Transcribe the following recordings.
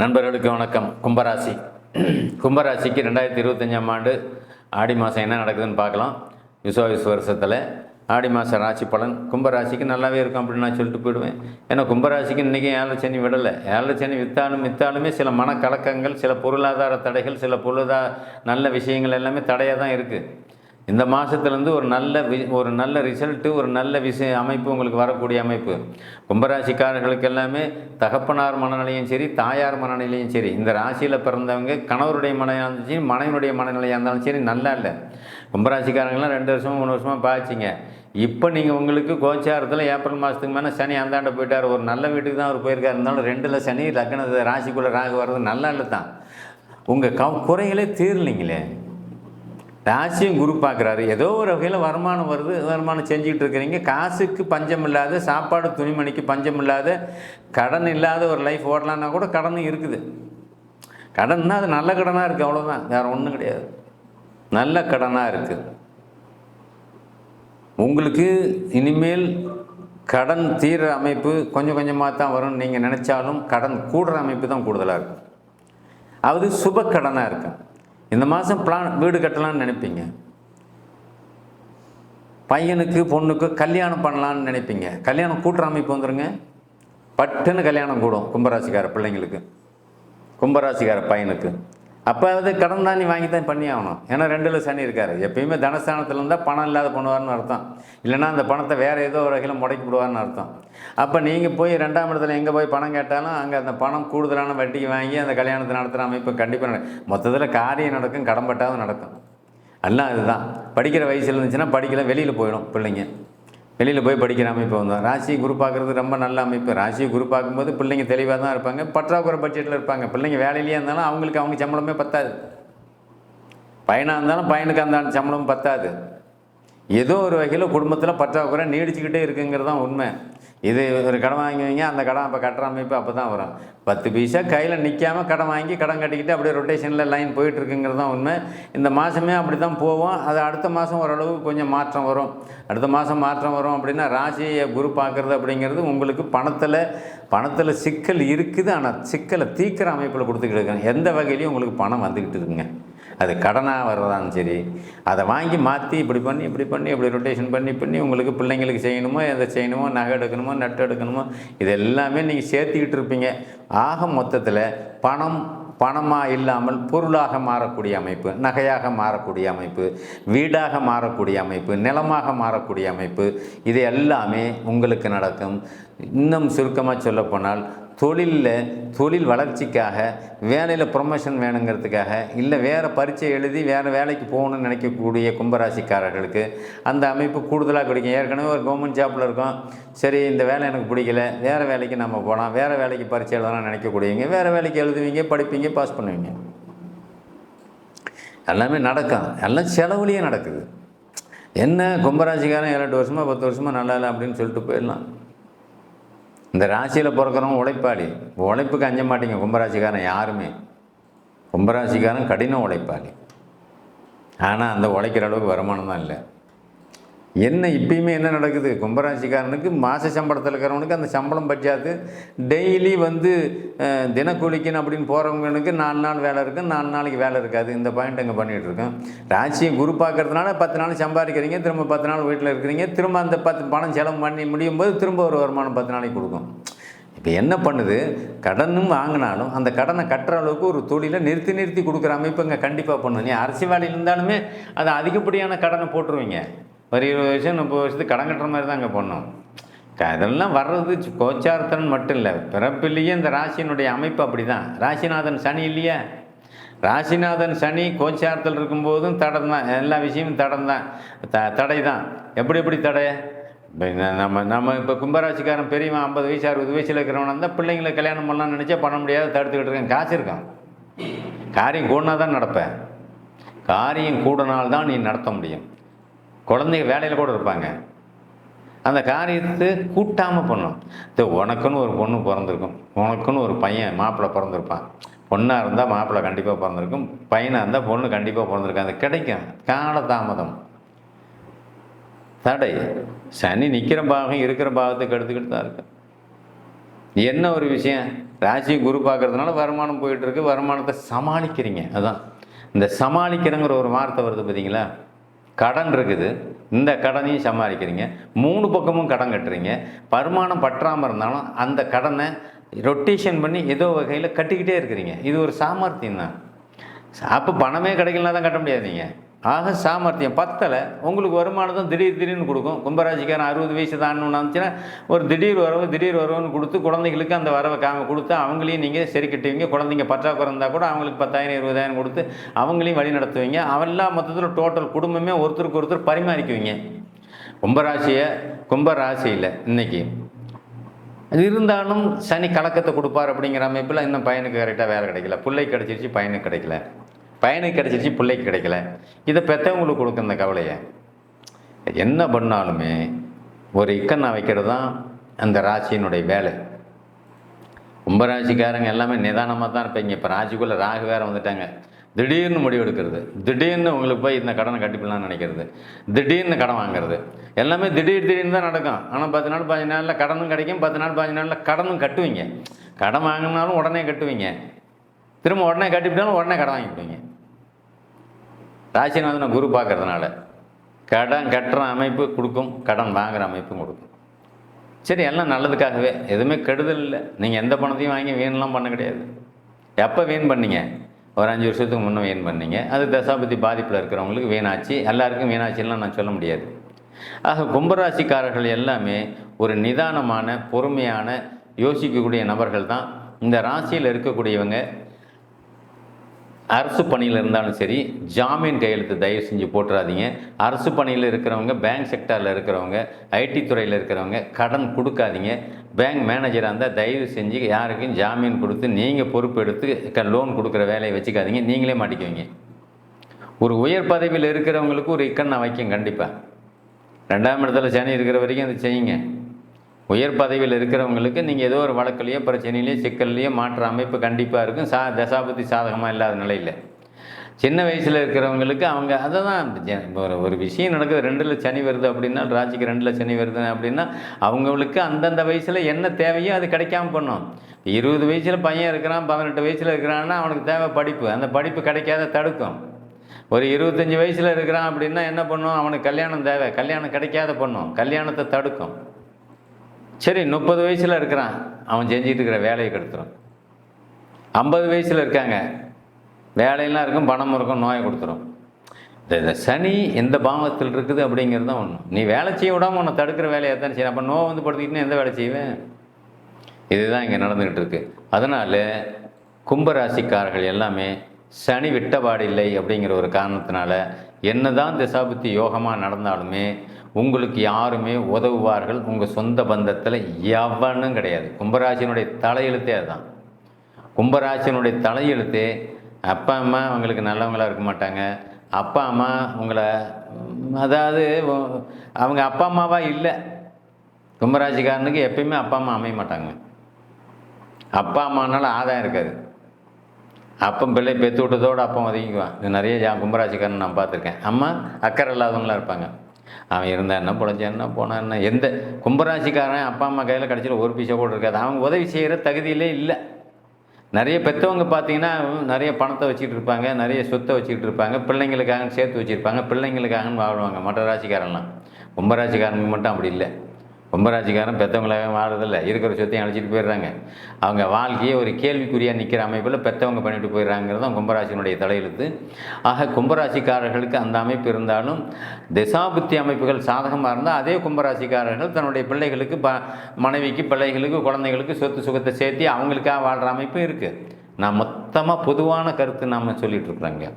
நண்பர்களுக்கு வணக்கம். கும்பராசி. கும்பராசிக்கு 2025ஆம் ஆண்டு ஆடி மாதம் என்ன நடக்குதுன்னு பார்க்கலாம். விசுவாச வருஷத்தில் ஆடி மாதம் ராசி பலன் கும்பராசிக்கு நல்லாவே இருக்கும் அப்படின்னு நான் சொல்லிட்டு போயிடுவேன். ஏன்னா கும்பராசிக்கு இன்றைக்கி 7 சனி விடலை. 7 சனி விற்றாலுமே சில மனக்கலக்கங்கள், சில பொருளாதார தடைகள், சில நல்ல விஷயங்கள் எல்லாமே தடையாக தான் இருக்குது. இந்த மாதத்துலேருந்து ஒரு நல்ல ரிசல்ட்டு, ஒரு நல்ல அமைப்பு உங்களுக்கு வரக்கூடிய அமைப்பு. கும்பராசிக்காரர்களுக்கு எல்லாமே தகப்பனார் மனநிலையும் சரி, தாயார் மனநிலையும் சரி, இந்த ராசியில் பிறந்தவங்க கணவருடைய மனநிலையாக இருந்தாலும் சரி, மனைவனுடைய மனநிலையாக இருந்தாலும் சரி நல்லா இல்லை. கும்பராசிக்காரங்களாம் 2 வருஷமாக 3 வருஷமாக பாய்ச்சிங்க. இப்போ நீங்கள் உங்களுக்கு கோச்சாரத்தில் ஏப்ரல் மாதத்துக்கு மேலே சனி அந்தாண்ட போயிட்டார். ஒரு நல்ல வீட்டுக்கு தான் அவர் போயிருக்காரு. இருந்தாலும் 2ல் சனி, லக்னத்தை ராசிக்குள்ளே ராகு வர்றது நல்லா இல்லை தான். உங்கள் குறைகளே தீரலைங்களே. ராசியும் குரு பார்க்குறாரு. ஏதோ ஒரு வகையில் வருமானம் வருது, வருமானம் செஞ்சுக்கிட்டு இருக்கிறீங்க. காசுக்கு பஞ்சம் இல்லாத, சாப்பாடு துணிமணிக்கு பஞ்சம் இல்லாத, கடன் இல்லாத ஒரு லைஃப் ஓடலான்னா கூட கடனும் இருக்குது. கடன்னா அது நல்ல கடனாக இருக்குது, அவ்வளோதான், வேறு ஒன்றும் கிடையாது. நல்ல கடனாக இருக்குது. உங்களுக்கு இனிமேல் கடன் தீர அமைப்பு கொஞ்சம் கொஞ்சமாக தான் வரும்னு நீங்கள் நினச்சாலும் கடன் கூடுற அமைப்பு தான் கூடுதலாக இருக்கும். அது சுப கடனாக இருக்கும். இந்த மாதம் வீடு கட்டலான்னு நினைப்பீங்க. பையனுக்கு பொண்ணுக்கு கல்யாணம் பண்ணலான்னு நினைப்பீங்க. கல்யாணம் கூட்டுற அமைப்பு வந்துடுங்க. பட்டுன்னு கல்யாணம் கூடும் கும்பராசிக்கார பிள்ளைங்களுக்கு, கும்பராசிக்கார பையனுக்கு. அப்போ அது கடன் தான் நீ வாங்கி தான் பண்ணி ஆகணும். ஏன்னா 2ல் சனி இருக்கார். எப்பயுமே தனஸ்தானத்தில் இருந்தால் பணம் இல்லாத பண்ணுவார்னு அர்த்தம். இல்லைன்னா அந்த பணத்தை வேறு ஏதோ ஒரு வகையில் முடக்கி விடுவார்னு அர்த்தம். அப்போ நீங்கள் போய் 2ஆம் இடத்துல எங்கே போய் பணம் கேட்டாலும் அங்கே அந்த பணம் கூடுதலான வட்டிக்கு வாங்கி அந்த கல்யாணத்தை நடத்துகிற அமைப்பு கண்டிப்பாக நடக்கும். மொத்தத்தில் காரியம் நடக்கும், கடன்பட்டாவது நடக்கும். எல்லாம் அதுதான். படிக்கிற வயசில் இருந்துச்சுன்னா படிக்கல, வெளியில் போயிடும் பிள்ளைங்க. வெளியில் போய் படிக்கிற அமைப்பு வந்தோம். ராசி குரு பார்க்குறது ரொம்ப நல்ல அமைப்பு. ராசி குரு பார்க்கும்போது பிள்ளைங்க தெளிவாக தான் இருப்பாங்க. பற்றாக்குறை பட்ஜெட்டில் இருப்பாங்க. பிள்ளைங்க வேலையிலேயே இருந்தாலும் அவங்க சம்பளமே பத்தாது. பையனாக இருந்தாலும் பையனுக்கு அந்த சம்பளம் பத்தாது. ஏதோ ஒரு வகையில் குடும்பத்தில் பற்றாக்குறை நீடிச்சுக்கிட்டே இருக்குங்கிறது தான் உண்மை. இது ஒரு கடன் வாங்குவீங்க, அந்த கடன் அப்போ கட்டுற அமைப்பு அப்போ தான் வரும். 10 பைசா கையில் நிற்காமல் கடன் வாங்கி கடன் கட்டிக்கிட்டு அப்படியே ரொட்டேஷனில் லைன் போயிட்டுருக்குங்கிறது தான் உண்மை. இந்த மாதமே அப்படி தான் போவோம். அது அடுத்த மாதம் ஓரளவு கொஞ்சம் மாற்றம் வரும். அடுத்த மாதம் மாற்றம் வரும் அப்படின்னா ராசியை குரு பார்க்குறது அப்படிங்கிறது உங்களுக்கு பணத்தில் சிக்கல் இருக்குது. ஆனால் சிக்கலை தீக்கிற அமைப்பில் கொடுத்துக்கிட்டு இருக்காங்க. எந்த வகையிலையும் உங்களுக்கு பணம் வந்துக்கிட்டு இருக்குங்க. அது கடனாக வர்றதாலும் சரி, அதை வாங்கி மாற்றி இப்படி இப்படி ரொட்டேஷன் பண்ணி உங்களுக்கு பிள்ளைங்களுக்கு செய்யணுமோ, எதை செய்யணுமோ, நகை எடுக்கணுமோ, நட்டு எடுக்கணுமோ, இது எல்லாமே நீங்கள் சேர்த்துக்கிட்டு இருப்பீங்க. ஆக மொத்தத்தில் பணமாக இல்லாமல் பொருளாக மாறக்கூடிய அமைப்பு, நகையாக மாறக்கூடிய அமைப்பு, வீடாக மாறக்கூடிய அமைப்பு, நிலமாக மாறக்கூடிய அமைப்பு, இது எல்லாமே உங்களுக்கு நடக்கும். இன்னும் சுருக்கமாக சொல்லப்போனால் தொழில் வளர்ச்சிக்காக, வேலையில் ப்ரொமோஷன் வேணுங்கிறதுக்காக, இல்லை வேறு பரீட்சை எழுதி வேறு வேலைக்கு போகணும்னு நினைக்கக்கூடிய கும்பராசிக்காரர்களுக்கு அந்த அமைப்பு கூடுதலாக கிடைக்கும். ஏற்கனவே ஒரு கவர்மெண்ட் ஜாப்பில் இருக்கும். சரி, இந்த வேலை எனக்கு பிடிக்கல, வேறு வேலைக்கு நம்ம போகலாம், வேறு வேலைக்கு பரீட்சை எழுதலாம் நினைக்கக்கூடியவங்க வேறு வேலைக்கு எழுதுவீங்க, படிப்பீங்க, பாஸ் பண்ணுவீங்க. எல்லாமே நடக்கும். எல்லாம் செலவுலேயே நடக்குது. என்ன கும்பராசிக்காரன் 7-8 வருஷமாக 10 வருஷமாக நல்லா இல்லை அப்படின்னு சொல்லிட்டு போயிடலாம். இந்த ராசியில் பிறக்கிறவங்க உழைப்பாளி. உழைப்புக்கு அஞ்ச மாட்டீங்க கும்பராசிக்காரன் யாருமே. கும்பராசிக்காரன் கடின உழைப்பாளி. ஆனால் அந்த உழைக்கிற அளவுக்கு வருமானம் தான் இல்லை. இப்பயுமே என்ன நடக்குது, கும்பராசிக்காரனுக்கு மாத சம்பளத்தில் இருக்கிறவனுக்கு அந்த சம்பளம் பற்றாது. டெய்லி தினக்கூலிக்குன்னு அப்படின்னு போகிறவங்களுக்கு 4 நாள் வேலை இருக்கும், 4 நாளைக்கு வேலை இருக்காது. இந்த பாயிண்ட் அங்கே பண்ணிகிட்டு இருக்கோம். ராசியை குரு பார்க்கறதுனால 10 நாள் சம்பாதிக்கிறீங்க, திரும்ப 10 நாள் வீட்டில் இருக்கிறீங்க, திரும்ப அந்த 10 பணம் செலவு பண்ணி முடியும் போது திரும்ப ஒரு வருமானம் 10 நாளைக்கு கொடுக்கும். இப்போ என்ன பண்ணுது, கடனும் வாங்கினாலும் அந்த கடனை கட்டுற அளவுக்கு ஒரு தொழிலை நிறுத்தி கொடுக்குற அமைப்பு இங்கே கண்டிப்பாக பண்ணணும். நீ அரசியல்வாதியில் இருந்தாலுமே அதை அதிகப்படியான கடனை போட்டுருவீங்க. ஒரு 20 வருஷம் 30 வருஷத்துக்கு கடன் கட்டுற மாதிரி தான் அங்கே பண்ணோம். அதெல்லாம் வர்றது கோச்சாரத்தன் மட்டும் இல்லை, பிறப்பிலேயே இந்த ராசியினுடைய அமைப்பு அப்படி தான். ராசிநாதன் சனி இல்லையா, ராசிநாதன் சனி கோச்சாரத்தில் இருக்கும்போதும் தடம் தான். எல்லா விஷயமும் தடை தான். எப்படி தடை? நம்ம இப்போ கும்பராசிக்காரன் பெரியவன் 50 வயசு 60 வயசில் இருக்கிறவன் இருந்தால் பிள்ளைங்களை கல்யாணம் பண்ணலாம்னு நினச்சா பண்ண முடியாது, தடுத்துக்கிட்டு இருக்கேன். காசு இருக்கான், காரியம் கூடனா தான் நடப்பேன். காரியம் கூடனால்தான் நீ நடத்த முடியும். குழந்தைங்க வேலையில் கூட இருப்பாங்க, அந்த காரியத்தை கூட்டாமல் பண்ணும். உனக்குன்னு ஒரு பொண்ணு பிறந்திருக்கும், உனக்குன்னு ஒரு பையன் மாப்பிள்ளை பிறந்திருப்பான். பொண்ணாக இருந்தால் மாப்பிள்ளை கண்டிப்பாக பிறந்திருக்கும், பையனாக இருந்தால் பொண்ணு கண்டிப்பாக பிறந்திருக்கும். அது கிடைக்கும். காலதாமதம், தடை. சனி நிற்கிற பாகம் இருக்கிற பாகத்துக்கு எடுத்துக்கிட்டு தான் இருக்கு. என்ன ஒரு விஷயம், ராசி குரு பார்க்கறதுனால வருமானம் போயிட்டுருக்கு, வருமானத்தை சமாளிக்கிறீங்க. அதுதான் இந்த சமாளிக்கிறங்கிற ஒரு வார்த்தை வருது பார்த்தீங்களா. கடன் இருக்குது, இந்த கடனையும் சமாளிக்கிறீங்க, 3 பக்கமும் கடன் கட்டுறீங்க. வருமானம் பற்றாமல் இருந்தாலும் அந்த கடனை ரொட்டேஷன் பண்ணி ஏதோ வகையில் கட்டிக்கிட்டே இருக்கிறீங்க. இது ஒரு சாமர்த்தியம் தான். அப்போ பணமே கிடைக்கலனா தான் கட்ட முடியாதீங்க. ஆக சாமர்த்தியம் பத்தலை, உங்களுக்கு வருமானத்தும் திடீர்னு கொடுக்கும். கும்பராசிக்காரன் 60 வயசு தாண்டணும்னு வந்துச்சுன்னா ஒரு திடீர் வரவுன்னு கொடுத்து குழந்தைகளுக்கு அந்த வரவை கொடுத்து அவங்களையும் நீங்கள் சரி கட்டுவீங்க. குழந்தைங்க பற்றாக்குறை இருந்தால் கூட அவங்களுக்கு 10,000 20,000 கொடுத்து அவங்களையும் வழி நடத்துவீங்க. அவெல்லாம் மொத்தத்தில் டோட்டல் குடும்பமே ஒருத்தருக்கு ஒருத்தர் பரிமாறிக்குவீங்க. கும்பராசியில் இன்னைக்கு அது இருந்தாலும் சனி கலக்கத்தை கொடுப்பார் அப்படிங்கிற அமைப்பில் இன்னும் பையனுக்கு கரெக்டாக வேலை கிடைக்கல, பிள்ளைக்கு கிடச்சிருச்சு பையனுக்கு கிடைக்கல, பையனுக்கு கிடச்சிருச்சு பிள்ளைக்கு கிடைக்கல. இதை பெற்றவங்களுக்கு கொடுக்க இந்த கவலையை என்ன பண்ணாலுமே ஒரு இக்கண்ணா வைக்கிறது தான் அந்த ராசியினுடைய வேலை. கும்பராசிக்காரங்க எல்லாமே நிதானமாக தான் இருப்பீங்க. இப்போ ராசிக்குள்ளே ராகு வேறு வந்துட்டாங்க. திடீர்னு முடிவு எடுக்கிறது, திடீர்னு உங்களுக்கு போய் இந்த கடனை கட்டிப்படலாம்னு நினைக்கிறது, திடீர்னு கடன் வாங்குறது, எல்லாமே திடீர்னு தான் நடக்கும். ஆனால் 10 நாள் 15 நாளில் கடனும் கிடைக்கும், 10 நாள் 15 நாளில் கடனும் கட்டுவீங்க. கடன் வாங்கினாலும் உடனே கட்டுவீங்க, திரும்ப உடனே கட்டிவிட்டாலும் உடனே கடன் வாங்கிவிடுவீங்க. ராசிநாதனை குரு பார்க்கறதுனால கடன் கட்டுற அமைப்பு கொடுக்கும், கடன் வாங்குகிற அமைப்பும் கொடுக்கும். சரி, எல்லாம் நல்லதுக்காகவே, எதுவுமே கெடுதல் இல்லை. நீங்கள் எந்த பணத்தையும் வாங்கி வீணெலாம் பண்ண கிடையாது. எப்போ வீண் பண்ணீங்க? ஒரு 5 வருஷத்துக்கு முன்னே வீண் பண்ணீங்க. அது தசாபதி பாதிப்பில் இருக்கிறவங்களுக்கு வீணாச்சு, எல்லாருக்கும் வீணாச்சுலாம் நான் சொல்ல முடியாது. ஆக கும்பராசிக்காரர்கள் எல்லாமே ஒரு நிதானமான பொறுமையான யோசிக்கக்கூடிய நபர்கள் தான். இந்த ராசியில் இருக்கக்கூடியவங்க அரசு பணியில் இருந்தாலும் சரி, ஜாமீன் கையெழுத்து தயவு செஞ்சு போட்டுறாதீங்க. அரசு பணியில் இருக்கிறவங்க, பேங்க் செக்டாரில் இருக்கிறவங்க, ஐடி துறையில் இருக்கிறவங்க கடன் கொடுக்காதீங்க. பேங்க் மேனேஜராக இருந்தால் தயவு செஞ்சு யாருக்கும் ஜாமீன் கொடுத்து நீங்கள் பொறுப்பு எடுத்து லோன் கொடுக்குற வேலையை வச்சுக்காதீங்க, நீங்களே மாட்டிக்குவீங்க. ஒரு உயர் பதவியில் இருக்கிறவங்களுக்கு ஒரு இக்கண்ணா வைக்கும். கண்டிப்பாக 2ஆம் இடத்துல சனி இருக்கிற வரைக்கும் அதை செய்யுங்க. உயர் பதவியில் இருக்கிறவங்களுக்கு நீங்கள் ஏதோ ஒரு வழக்கிலையோ பிரச்சனையிலையோ சிக்கல்லையோ மாற்ற அமைப்பு கண்டிப்பாக இருக்கும். தசாபதி சாதகமாக இல்லாத நிலையில் சின்ன வயசில் இருக்கிறவங்களுக்கு அவங்க அதை தான் ஒரு விஷயம் நடக்குது. 2ல் சனி வருது அப்படின்னா, ராசிக்கு 2ல் சனி வருது அப்படின்னா அவங்களுக்கு அந்தந்த வயசில் என்ன தேவையோ அது கிடைக்காம பண்ணும். 20 வயசில் பையன் இருக்கிறான், 18 வயசில் இருக்கிறான்னா அவனுக்கு தேவை படிப்பு, அந்த படிப்பு கிடைக்காத தடுக்கும். ஒரு 25 வயசில் இருக்கிறான் அப்படின்னா என்ன பண்ணும்? அவனுக்கு கல்யாணம் தேவை, கல்யாணம் கிடைக்காத பண்ணும், கல்யாணத்தை தடுக்கும். சரி, 30 வயசில் இருக்கிறான், அவன் செஞ்சிட்டு இருக்கிற வேலையை கெடுத்துரும். 50 வயசில் இருக்காங்க, வேலையெல்லாம் இருக்கும், பணம் இருக்கும், நோயை கொடுத்துரும். இந்த சனி எந்த பாவத்தில் இருக்குது அப்படிங்கிறது தான் ஒன்று. நீ வேலை செய்ய விடாமல் உன்னை தடுக்கிற வேலையை தான் செய்யணும். அப்போ நோய் வந்து படுத்திக்கிட்டு எந்த வேலை செய்வேன்? இதுதான் இங்கே நடந்துக்கிட்டு இருக்கு. அதனால் கும்பராசிக்காரர்கள் எல்லாமே சனி விட்டபாடு இல்லை அப்படிங்கிற ஒரு காரணத்தினால என்னதான் தசாபுத்தி யோகமாக நடந்தாலுமே உங்களுக்கு யாருமே உதவுவார்கள். உங்கள் சொந்த பந்தத்தில் எவனும் கிடையாது. கும்பராசினுடைய தலையெழுத்தே அதுதான். கும்பராசினுடைய தலையெழுத்தே அப்பா அம்மா அவங்களுக்கு நல்லவங்களாக இருக்க மாட்டாங்க. அப்பா அம்மா உங்களை, அதாவது அவங்க அப்பா அம்மாவாக இல்லை. கும்பராசிக்காரனுக்கு எப்பயுமே அப்பா அம்மா அமைய மாட்டாங்க. அப்பா அம்மானால ஆதாயம் இருக்காது. அப்பம் பிள்ளை பெற்று விட்டதோடு அப்பம் ஒதுங்கிக்குவான். இது நிறைய கும்பராசிக்காரன் நான் பார்த்துருக்கேன். அம்மா அக்கறை இல்லாதவங்களாக இருப்பாங்க. அவன் இருந்தால் என்ன, பொழைச்சா என்ன, போனால் என்ன. எந்த கும்பராசிக்காரன் அப்பா அம்மா கையில் கிடச்சிட்டு ஒரு பைசா கூட இருக்காது. அவங்க உதவி செய்கிற தகுதியிலே இல்லை. நிறைய பெற்றவங்க பார்த்தீங்கன்னா நிறைய பணத்தை வச்சுக்கிட்டு இருப்பாங்க, நிறைய சொத்தை வச்சுக்கிட்டு இருப்பாங்க, பிள்ளைங்களுக்காக சேர்த்து வச்சுருப்பாங்க, பிள்ளைங்களுக்காகன்னு வாழ்வாங்க. மற்ற ராசிக்காரன்லாம். கும்பராசிக்காரனுக்கு மட்டும் அப்படி இல்லை. கும்பராசிக்காரன் பெற்றவங்களாக வாழறதில்லை, இருக்கிற சொத்தையும் அழைச்சிட்டு போயிடுறாங்க. அவங்க வாழ்க்கையே ஒரு கேள்விக்குறியாக நிற்கிற அமைப்பில் பெற்றவங்க பண்ணிட்டு போயிடுறாங்கிறது தான் கும்பராசினுடைய தலையெழுத்து. ஆக கும்பராசிக்காரர்களுக்கு அந்த அமைப்பு இருந்தாலும் திசாபுத்தி அமைப்புகள் சாதகமாக இருந்தால் அதே கும்பராசிக்காரர்கள் தன்னுடைய பிள்ளைகளுக்கு மனைவிக்கு, பிள்ளைகளுக்கு, குழந்தைகளுக்கு சொத்து சுகத்தை சேர்த்து அவங்களுக்காக வாழ்கிற அமைப்பும் இருக்குது. நான் மொத்தமாக பொதுவான கருத்து நாம் சொல்லிகிட்டு இருக்கிறாங்க.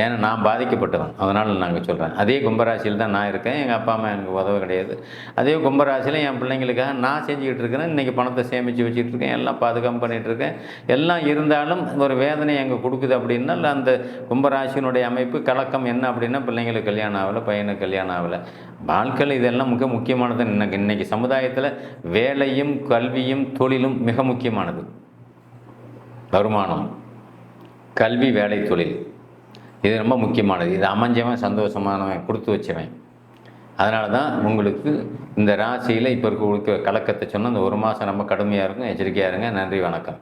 ஏன்னா நான் பாதிக்கப்பட்டவன், அதனால் நாங்கள் சொல்கிறேன். அதே கும்பராசியில் தான் நான் இருக்கேன். எங்கள் அப்பா அம்மா எனக்கு உதவ கிடையாது. அதே கும்பராசியில் என் பிள்ளைங்களுக்காக நான் செஞ்சுக்கிட்டு இருக்கிறேன். இன்றைக்கி பணத்தை சேமித்து வச்சுக்கிட்டு இருக்கேன், எல்லாம் பாதுகாப்பு பண்ணிகிட்ருக்கேன். எல்லாம் இருந்தாலும் ஒரு வேதனை எங்கே கொடுக்குது அப்படின்னா அந்த கும்பராசியினுடைய அமைப்பு கலக்கம் என்ன அப்படின்னா, பிள்ளைங்களுக்கு கல்யாணம் ஆகலை, பையனுக்கு கல்யாணம் ஆகலை. வாழ்க்கையில் இதெல்லாம் மிக முக்கியமானது. இன்றைக்கி சமுதாயத்தில் வேலையும் கல்வியும் தொழிலும் மிக முக்கியமானது. வருமானம், கல்வி, வேலை, தொழில் இது ரொம்ப முக்கியமானது. இது அமைஞ்சவன் சந்தோஷமானவன், கொடுத்து வச்சவன். அதனால தான் உங்களுக்கு இந்த ராசியில் இப்போ இருக்க கலக்கத்தை சொன்ன அந்த 1 மாதம் ரொம்ப கடுமையாக இருக்கும். எச்சரிக்கையாக இருங்க. நன்றி, வணக்கம்.